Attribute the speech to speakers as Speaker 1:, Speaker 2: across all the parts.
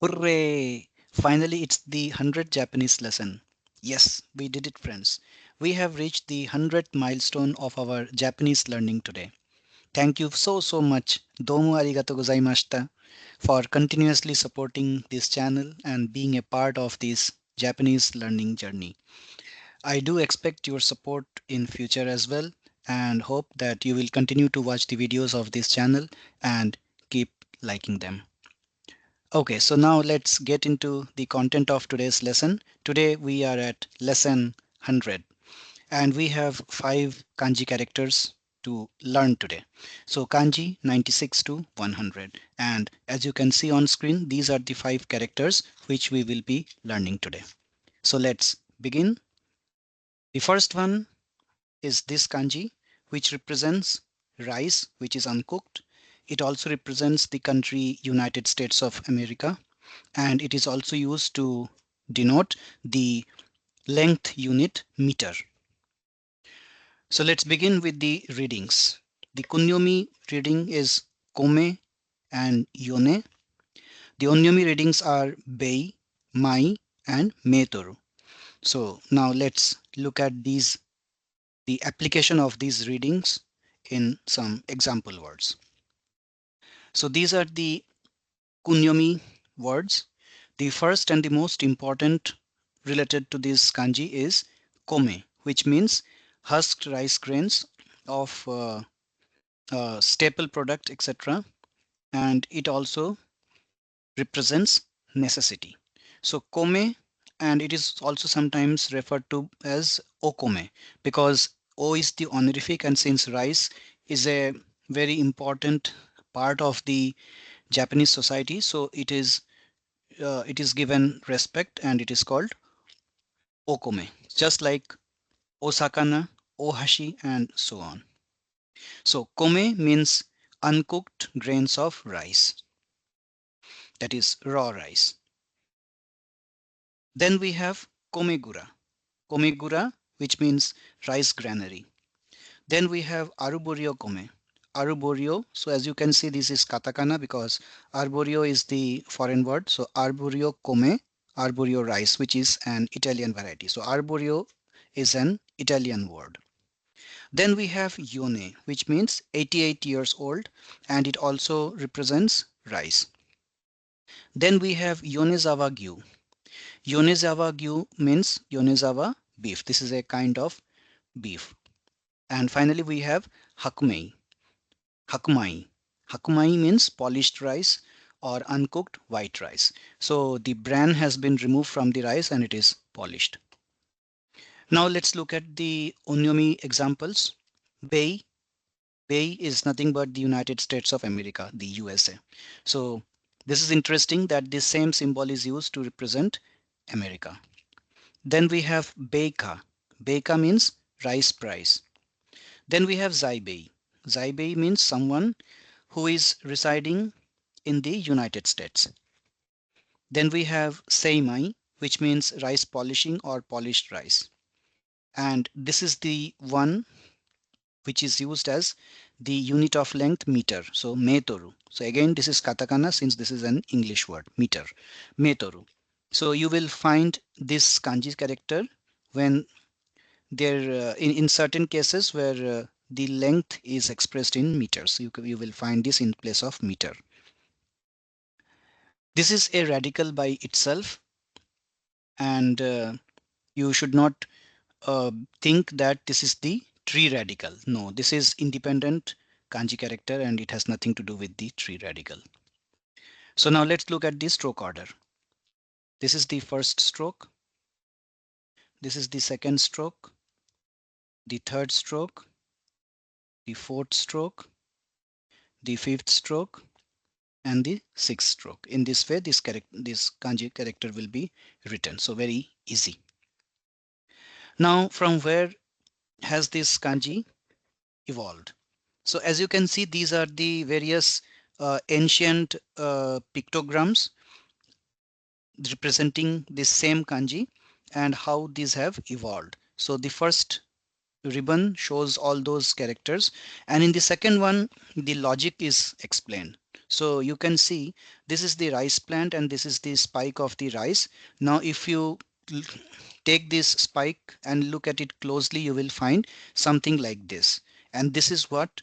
Speaker 1: Hooray! Finally, it's the 100th Japanese lesson. Yes, we did it, friends. We have reached the 100th milestone of our Japanese learning today. Thank you so much. Domo arigato gozaimashita for continuously supporting this channel and being a part of this Japanese learning journey. I do expect your support in future as well and hope that you will continue to watch the videos of this channel and keep liking them. Okay, so now let's get into the content of today's lesson. Today we are at lesson 100 and we have 5 kanji characters to learn today. So kanji 96 to 100, and as you can see on screen, these are the 5 characters which we will be learning today. So let's begin. The first one is this kanji, which represents rice which is uncooked. It also represents the country United States of America, and it is also used to denote the length unit meter. So let's begin with the readings. The kunyomi reading is kome and yone. The onyomi readings are bei, mai, and metoru. So now let's look at the application of these readings in some example words. So these are the kunyomi words. The first and the most important related to this kanji is kome, which means husked rice grains of staple product, etc. And it also represents necessity. So kome, and it is also sometimes referred to as okome because o is the honorific, and since rice is a very important part of the Japanese society, so it is given respect and it is called okome, just like osakana, ohashi, and so on. So kome means uncooked grains of rice, that is raw rice. Then we have komegura, komegura, which means rice granary. Then we have aruborio kome, arborio. So as you can see, this is katakana because arborio is the foreign word. So arborio kome, arborio rice, which is an Italian variety. So arborio is an Italian word. Then we have yone, which means 88 years old, and it also represents rice. Then we have yonezawa gyu. Yonezawa gyu means yonezawa beef. This is a kind of beef. And finally we have hakumei. Hakumai. Hakumai means polished rice or uncooked white rice. So the bran has been removed from the rice and it is polished. Now let's look at the onyomi examples. Bei. Bei is nothing but the United States of America, the USA. So this is interesting that this same symbol is used to represent America. Then we have beika. Beika means rice price. Then we have zaibei. Zaibei means someone who is residing in the United States. Then we have seimai, which means rice polishing or polished rice. And this is the one which is used as the unit of length meter. So metoru. So again, this is katakana since this is an English word, meter, metoru. So you will find this kanji character when there in certain cases where the length is expressed in meters. You will find this in place of meter. This is a radical by itself, and you should not think that this is the tree radical. No, this is independent kanji character and it has nothing to do with the tree radical. So now let's look at the stroke order. This is the first stroke. This is the second stroke, the third stroke, the fourth stroke, the fifth stroke, and the sixth stroke. In this way, this kanji character will be written. So very easy. Now, from where has this kanji evolved? So as you can see, these are the various ancient pictograms representing this same kanji and how these have evolved. So the first ribbon shows all those characters, and in the second one the logic is explained. So you can see this is the rice plant and this is the spike of the rice. Now if you take this spike and look at it closely, you will find something like this. And this is what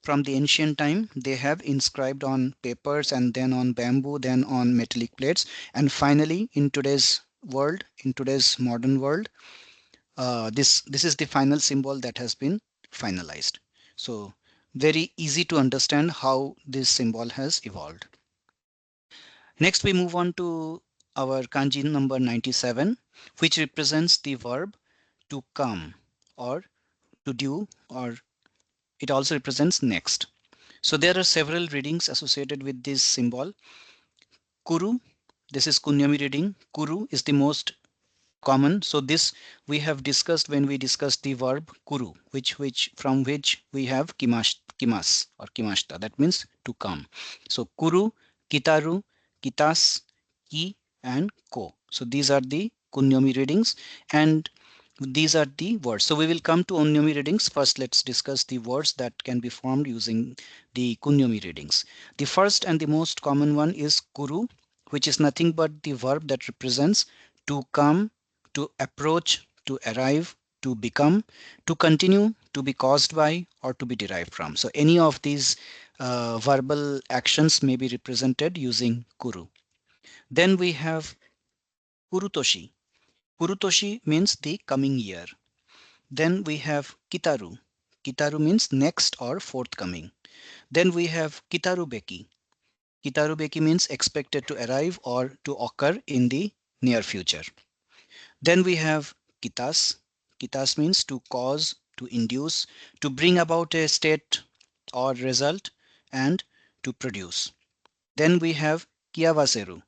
Speaker 1: from the ancient time they have inscribed on papers, and then on bamboo, then on metallic plates, and finally in today's world, in today's modern world, this is the final symbol that has been finalized. So very easy to understand how this symbol has evolved. Next we move on to our kanji number 97, which represents the verb to come or to do, or it also represents next. So there are several readings associated with this symbol. Kuru, this is Kunyomi reading. Kuru is the most common. So this we have discussed when we discussed the verb kuru, which from which we have kimas or kimashta. That means to come. So kuru, kitaru, kitas, ki, and ko. So these are the kunyomi readings, and these are the words. So we will come to onyomi readings. First, let's discuss the words that can be formed using the kunyomi readings. The first and the most common one is kuru, which is nothing but the verb that represents to come, to approach, to arrive, to become, to continue, to be caused by, or to be derived from. So any of these verbal actions may be represented using kuru. Then we have kurutoshi. Kurutoshi means the coming year. Then we have kitaru. Kitaru means next or forthcoming. Then we have kitarubeki. Kitarubeki means expected to arrive or to occur in the near future. Then we have kitas. Kitas means to cause, to induce, to bring about a state or result, and to produce. Then we have kiavaseru.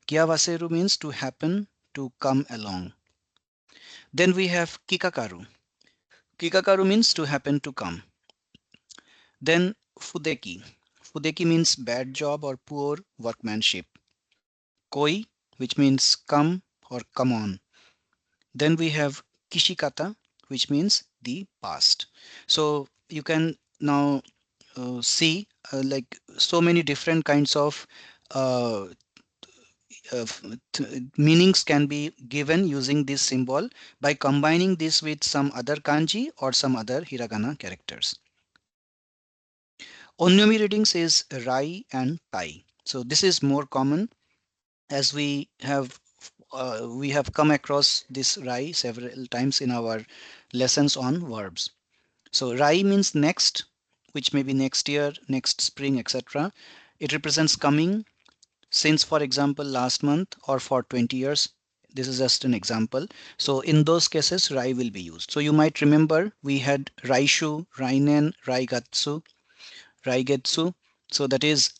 Speaker 1: Kiavaseru means to happen, to come along. Then we have kikakaru. Kikakaru means to happen, to come. Then fudeki. Fudeki means bad job or poor workmanship. Koi, which means come or come on. Then we have kishikata, which means the past. So you can now see like so many different kinds of uh, meanings can be given using this symbol by combining this with some other kanji or some other hiragana characters. Onyomi readings is rai and tai. So this is more common, as we have come across this rai several times in our lessons on verbs. So rai means next, which may be next year, next spring, etc. It represents coming, since for example last month, or for 20 years. This is just an example. So in those cases rai will be used. So you might remember we had raishu, rainen, raigatsu, raigetsu. So that is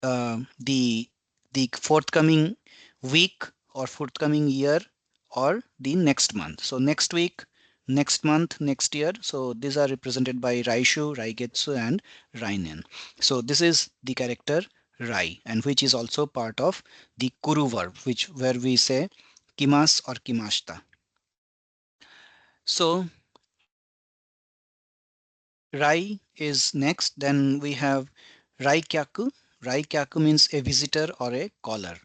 Speaker 1: the forthcoming week or forthcoming year or the next month. So next week, next month, next year. So these are represented by Raishu, Raigetsu, and Rainen. So this is the character Rai, and which is also part of the Kuru verb, which where we say kimas or kimashta. So Rai is next. Then we have Rai Kyaku. Rai Kyaku means a visitor or a caller.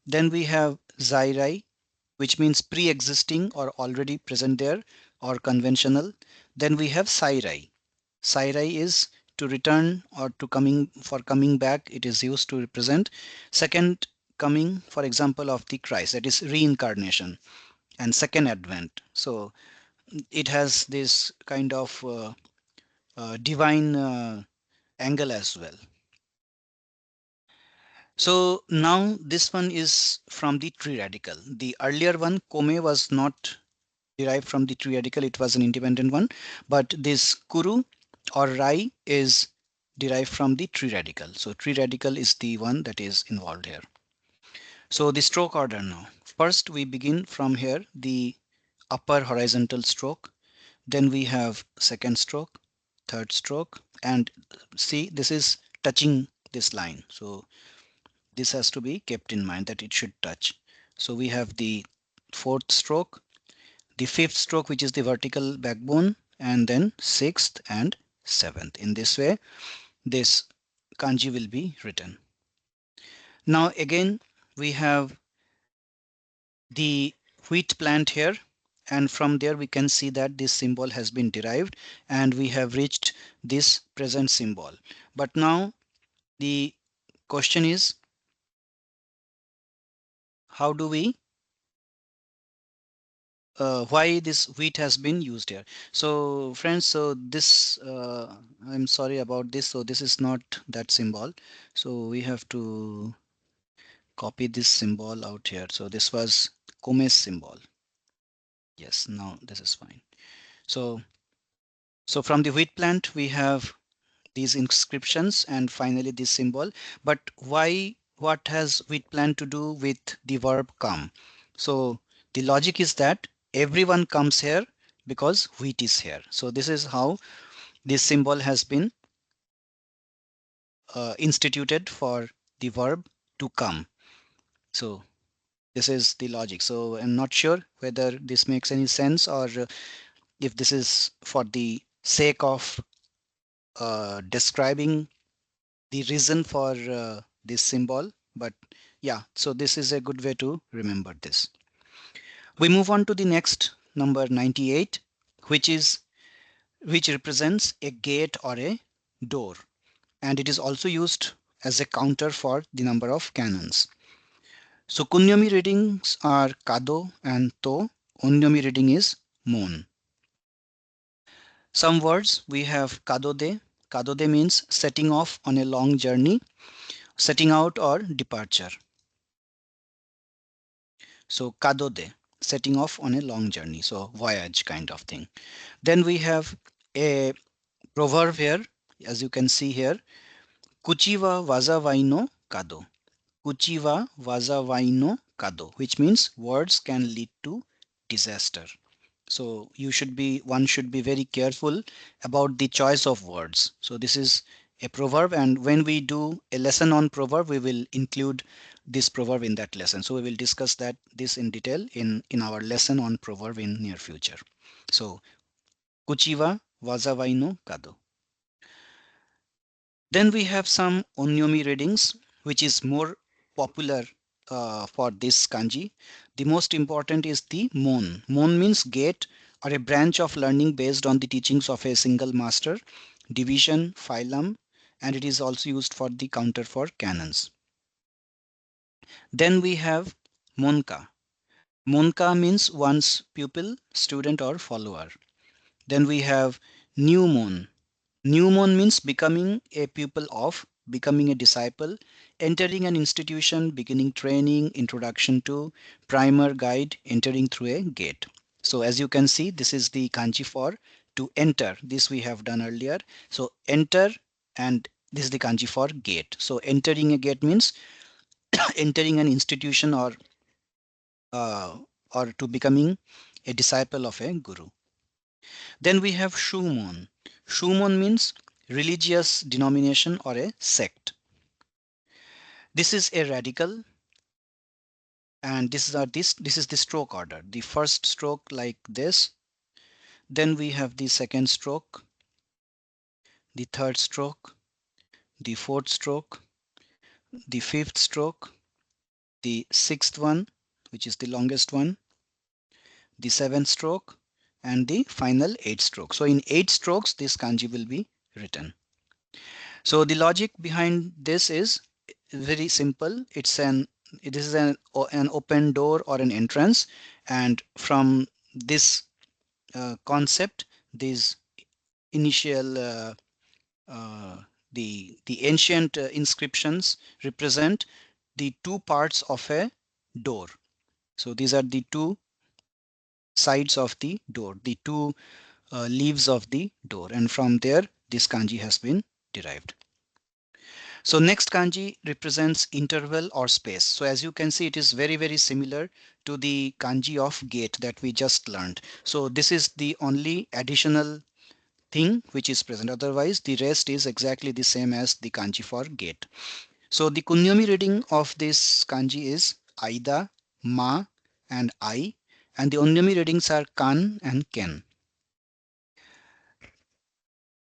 Speaker 1: Then we have Zairai, which means pre-existing or already present there, or conventional. Then we have Sairai. Sairai is to return or to coming, for coming back. It is used to represent second coming, for example, of the Christ, that is reincarnation, and second advent. So it has this kind of divine angle as well. So now this one is from the tree radical. The earlier one, kome, was not derived from the tree radical, it was an independent one. But this kuru or rai is derived from the tree radical. So tree radical is the one that is involved here. So the stroke order now. First we begin from here, the upper horizontal stroke. Then we have second stroke, third stroke, and see this is touching this line. So this has to be kept in mind that it should touch. So we have the fourth stroke, the fifth stroke, which is the vertical backbone, and then sixth and seventh. In this way, this kanji will be written. Now again, we have the wheat plant here, and from there we can see that this symbol has been derived and we have reached this present symbol. But now the question is, how do we why this wheat has been used here? So friends, so this I'm sorry about this, so this is not that symbol, so we have to copy this symbol out here. So this was kome's symbol. Yes, now this is fine. So from the wheat plant we have these inscriptions and finally this symbol. But why, what has wheat plant to do with the verb come? So the logic is that everyone comes here because wheat is here. So this is how this symbol has been instituted for the verb to come. So this is the logic. So I'm not sure whether this makes any sense, or if this is for the sake of describing the reason for this symbol. But yeah, so this is a good way to remember this. We move on to the next number 98, which is which represents a gate or a door, and it is also used as a counter for the number of cannons. So kunyomi readings are kado and to. Onyomi reading is mon. Some words we have kadode. Kadode means setting off on a long journey, setting out or departure. So kadode, setting off on a long journey, so voyage kind of thing. Then we have a proverb here, as you can see here, kuchiwa wazawai no kado. Kuchiwa wazawai no kado, which means words can lead to disaster. So one should be very careful about the choice of words. So this is a proverb, and when we do a lesson on proverb, we will include this proverb in that lesson. So we will discuss this in detail in our lesson on proverb in near future. So kuchiwa wazawai no kado. Then we have some onyomi readings, which is more popular for this kanji. The most important is the mon. Mon means gate or a branch of learning based on the teachings of a single master, division, phylum, and it is also used for the counter for canons. Then we have monka. Monka means one's pupil, student, or follower. Then we have new mon. New means becoming a pupil of, becoming a disciple, entering an institution, beginning training, introduction to, primer, guide, entering through a gate. So as you can see, this is the kanji for to enter. This we have done earlier. So enter, and this is the kanji for gate. So entering a gate means entering an institution, uh, or to becoming a disciple of a guru. Then we have Shumon. Shumon means religious denomination or a sect. This is a radical, and this is the stroke order. The first stroke like this, then we have the second stroke, the third stroke, the fourth stroke, the fifth stroke, the sixth one, which is the longest one, the seventh stroke, and the final eighth stroke. So in 8 strokes this kanji will be written. So the logic behind this is very simple. This is an open door or an entrance, and from this concept, these initial the ancient inscriptions represent the two parts of a door. So these are the two sides of the door, the two leaves of the door, and from there this kanji has been derived. So next kanji represents interval or space. So as you can see, it is very similar to the kanji of gate that we just learned. So this is the only additional thing which is present. Otherwise, the rest is exactly the same as the kanji for gate. So the kunyomi reading of this kanji is aida, ma, and I, and the onyomi readings are kan and ken.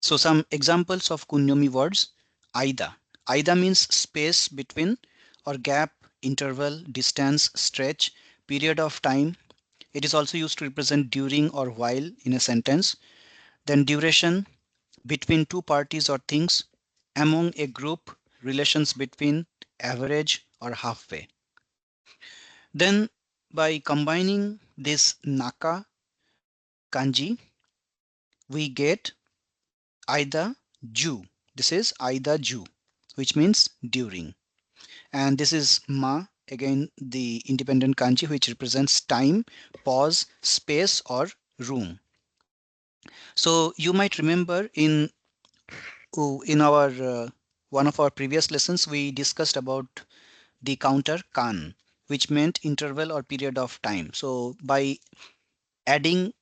Speaker 1: So some examples of kunyomi words: aida. Aida means space between or gap, interval, distance, stretch, period of time. It is also used to represent during or while in a sentence. Then duration, between two parties or things, among a group, relations between, average or halfway. Then by combining this naka kanji, we get aida ju. This is aida ju, which means during. And this is ma, again the independent kanji, which represents time, pause, space or room. So you might remember in our one of our previous lessons we discussed about the counter kan, which meant interval or period of time. So by adding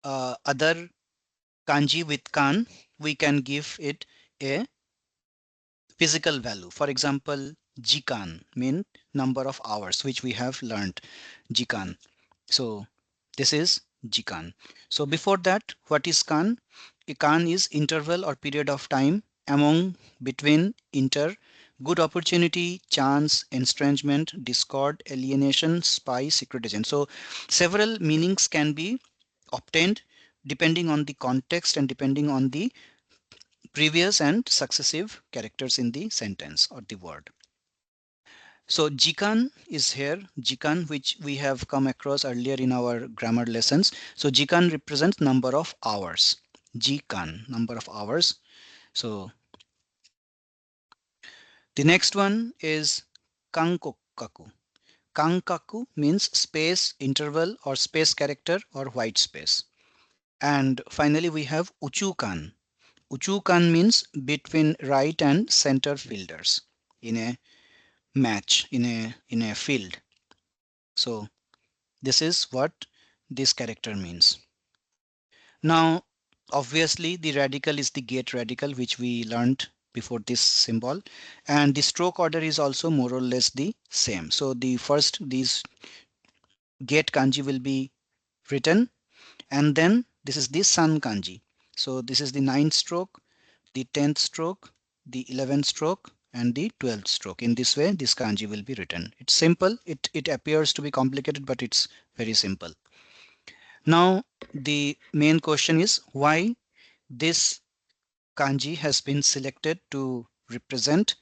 Speaker 1: other kanji with kan, we can give it a physical value. For example, jikan mean number of hours, which we have learned jikan. So this is jikan. So before that, what is kan? A kan is interval or period of time among, between, inter, good opportunity, chance, estrangement, discord, alienation, spy, secret agent. So several meanings can be obtained depending on the context and depending on the previous and successive characters in the sentence or the word. So jikan is here, jikan, which we have come across earlier in our grammar lessons. So jikan represents number of hours. Jikan, number of hours. So the next one is kankokaku. Kankaku means space, interval or space character or white space. And finally we have uchukan. Uchukan means between right and center fielders in a match, in a field. So this is what this character means. Now, obviously, the radical is the gate radical, which we learned before this symbol, and the stroke order is also more or less the same. So the first these gate kanji will be written, and then this is the sun kanji. So this is the 9th stroke, the 10th stroke, the 11th stroke, and the 12th stroke. In this way, this kanji will be written. It's simple. It appears to be complicated, but it's very simple. Now, the main question is why this kanji has been selected to represent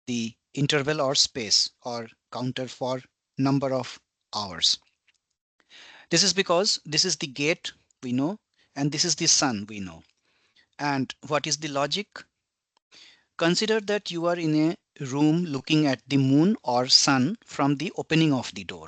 Speaker 1: the interval or space or counter for number of hours. This is because this is the gate we know and this is the sun we know. And what is the logic? Consider that you are in a room looking at the moon or sun from the opening of the door.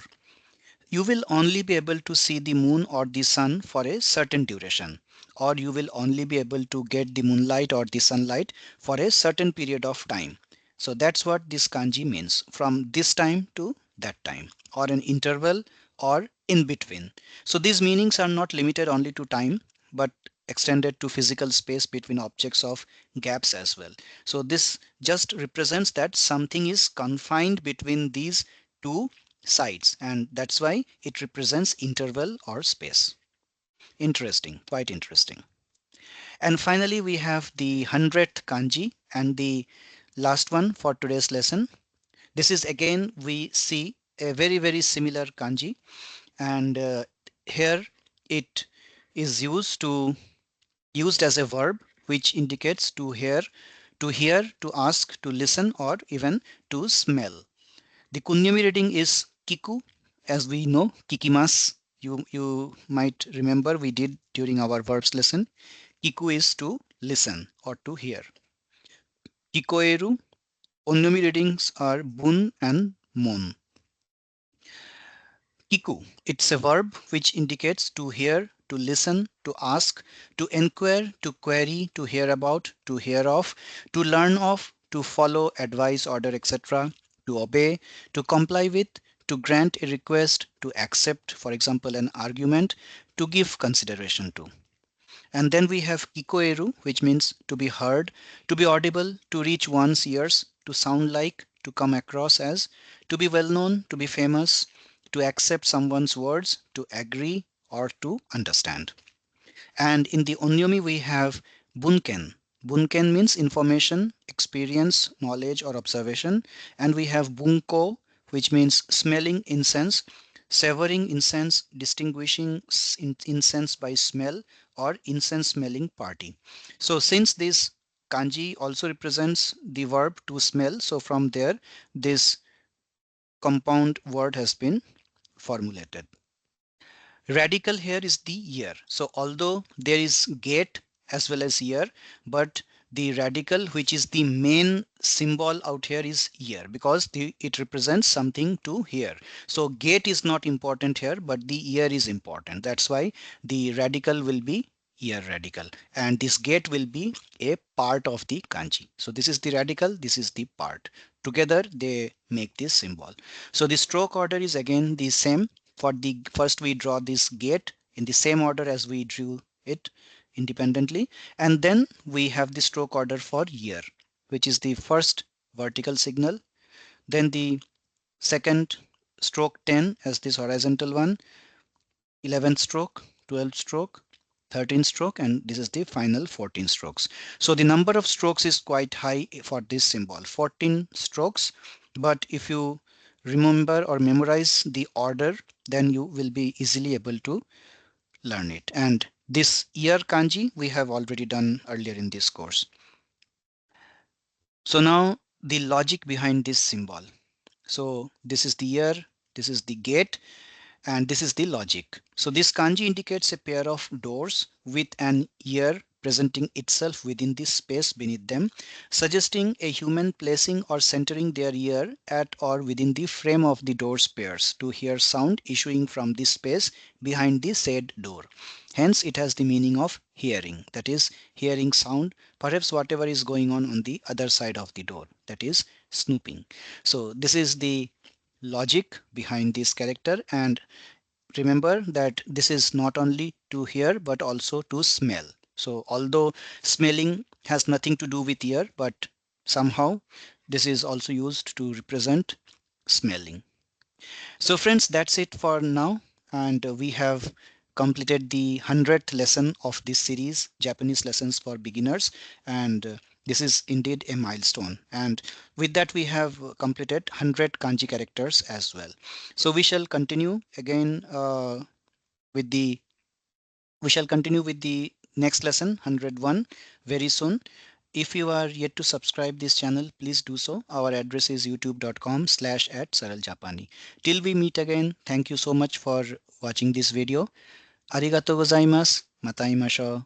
Speaker 1: You will only be able to see the moon or the sun for a certain duration, or you will only be able to get the moonlight or the sunlight for a certain period of time. So that's what this kanji means, from this time to that time, or an interval or in between. So these meanings are not limited only to time, but extended to physical space between objects of gaps as well. So this just represents that something is confined between these two sides, and that's why it represents interval or space. Interesting, quite interesting. And finally we have the 100th kanji and the last one for today's lesson. This is again we see a very similar kanji, and here it is used as a verb which indicates to hear, to ask, to listen, or even to smell. The kunyomi reading is kiku, as we know, kikimas. You might remember we did during our verbs lesson. Kiku is to listen or to hear. Kikoeru, onyomi readings are bun and mon. Kiku, it's a verb which indicates to hear, to listen, to ask, to inquire, to query, to hear about, to hear of, to learn of, to follow, advise, order, etc., to obey, to comply with, to grant a request, to accept, for example, an argument, to give consideration to. And then we have kikoeru, which means to be heard, to be audible, to reach one's ears, to sound like, to come across as, to be well known, to be famous, to accept someone's words, to agree, or to understand. And in the onyomi we have bunken. Bunken means information, experience, knowledge, or observation. And we have bunko, which means smelling incense, savoring incense, distinguishing incense by smell, or incense smelling party. So since this kanji also represents the verb to smell, so from there this compound word has been formulated. Radical here is the year. So although there is gate as well as year, but the radical, which is the main symbol out here, is year, because it represents something to hear. So gate is not important here, but the year is important. That's why the radical will be year radical, and this gate will be a part of the kanji. So this is the radical, this is the part. Together they make this symbol. So the stroke order is again the same. For the first, we draw this gate in the same order as we drew it independently, and then we have the stroke order for year, which is the first vertical signal, then the second stroke 10 as this horizontal one, 11th stroke, 12th stroke, 13th stroke, and this is the final 14 strokes. So the number of strokes is quite high for this symbol, 14 strokes. But if you remember or memorize the order, then you will be easily able to learn it. And this year kanji we have already done earlier in this course. So now the logic behind this symbol. So this is the year, this is the gate, and this is the logic. So this kanji indicates a pair of doors with an ear presenting itself within this space beneath them, suggesting a human placing or centering their ear at or within the frame of the door's pairs to hear sound issuing from this space behind the said door. Hence it has the meaning of hearing, that is hearing sound, perhaps whatever is going on the other side of the door, that is snooping. So this is the logic behind this character, and remember that this is not only to hear but also to smell. So although smelling has nothing to do with ear, but somehow this is also used to represent smelling. So friends, that's it for now, and we have completed the 100th lesson of this series, Japanese lessons for beginners, and this is indeed a milestone. And with that we have completed 100 kanji characters as well. So with the we shall continue with the next lesson, 101, very soon. If you are yet to subscribe this channel, please do so. Our address is youtube.com/@saraljapani. Till we meet again, thank you so much for watching this video. Arigato gozaimasu. Mata imasho.